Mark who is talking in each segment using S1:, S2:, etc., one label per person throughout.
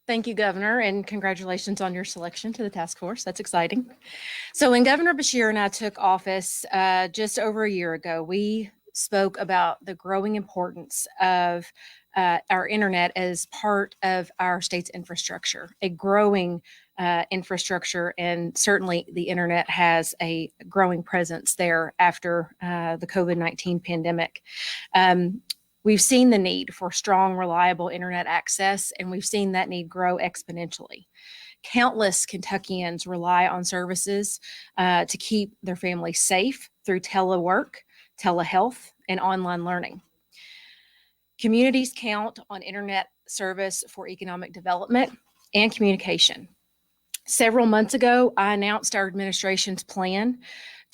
S1: Thank you, Governor, and congratulations on your selection to the task force. That's exciting. So when Governor Beshear and I took office just over a year ago, we spoke about the growing importance of our internet as part of our state's infrastructure, a growing infrastructure, and certainly the internet has a growing presence there after the COVID-19 pandemic. We've seen the need for strong, reliable internet access, and we've seen that need grow exponentially. Countless Kentuckians rely on services to keep their families safe through telework, telehealth, and online learning. Communities count on internet service for economic development and communication. Several months ago, I announced our administration's plan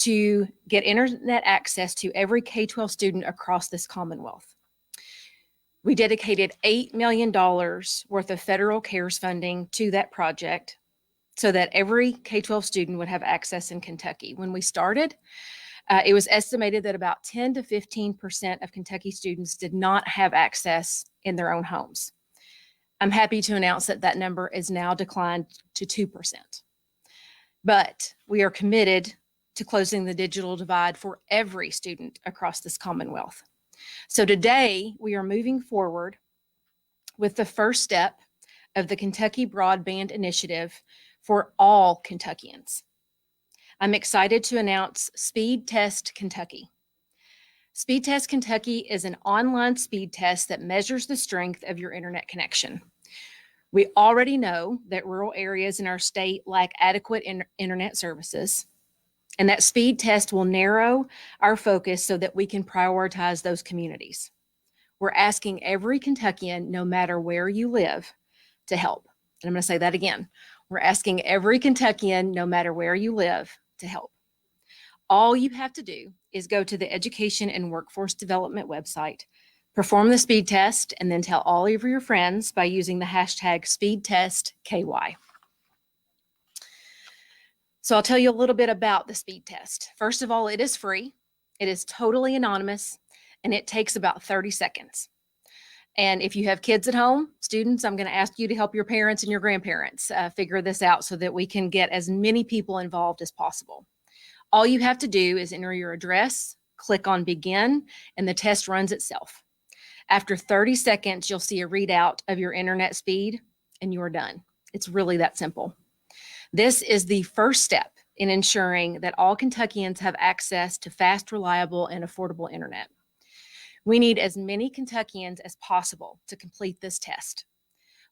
S1: to get internet access to every K-12 student across this Commonwealth. We dedicated $8 million worth of federal CARES funding to that project so that every K-12 student would have access in Kentucky. When we started, it was estimated that about 10 to 15% of Kentucky students did not have access in their own homes. I'm happy to announce that that number is now declined to 2%. But we are committed to closing the digital divide for every student across this Commonwealth. So today we are moving forward with the first step of the Kentucky Broadband Initiative for all Kentuckians. I'm excited to announce Speed Test Kentucky. Speed Test Kentucky is an online speed test that measures the strength of your internet connection. We already know that rural areas in our state lack adequate internet services, and that speed test will narrow our focus so that we can prioritize those communities. We're asking every Kentuckian, no matter where you live, to help. And I'm going to say that again. We're asking every Kentuckian, no matter where you live, to help. All you have to do is go to the Education and Workforce Development website, perform the speed test, and then tell all of your friends by using the hashtag SpeedTestKY. So I'll tell you a little bit about the speed test. First of all, it is free, it is totally anonymous, and it takes about 30 seconds. And if you have kids at home, students, I'm going to ask you to help your parents and your grandparents figure this out so that we can get as many people involved as possible. All you have to do is enter your address, click on begin, and the test runs itself. After 30 seconds, you'll see a readout of your internet speed, and you are done. It's really that simple. This is the first step in ensuring that all Kentuckians have access to fast, reliable, and affordable internet. We need as many Kentuckians as possible to complete this test.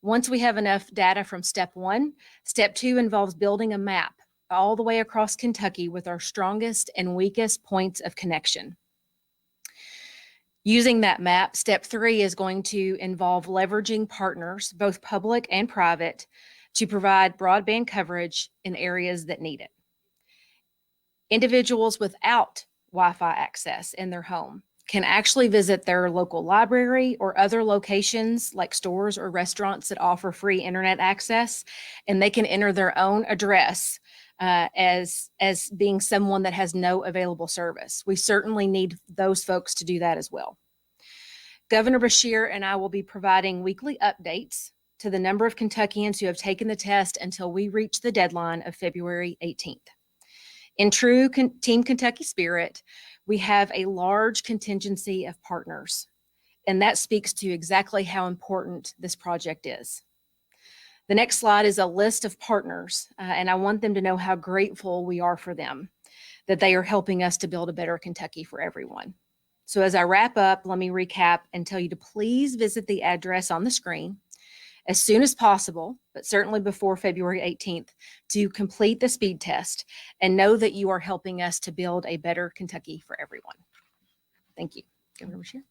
S1: Once we have enough data from step 1, step 2 involves building a map all the way across Kentucky with our strongest and weakest points of connection. Using that map, step 3 is going to involve leveraging partners, both public and private, to provide broadband coverage in areas that need it. Individuals without Wi-Fi access in their home can actually visit their local library or other locations like stores or restaurants that offer free internet access, and they can enter their own address as being someone that has no available service. We certainly need those folks to do that as well. Governor Beshear and I will be providing weekly updates to the number of Kentuckians who have taken the test until we reach the deadline of February 18th. In true Team Kentucky spirit, we have a large contingency of partners, and that speaks to exactly how important this project is. The next slide is a list of partners, and I want them to know how grateful we are for them, that they are helping us to build a better Kentucky for everyone. So as I wrap up, let me recap and tell you to please visit the address on the screen as soon as possible, but certainly before February 18th, to complete the speed test and know that you are helping us to build a better Kentucky for everyone. Thank you. Governor Beshear.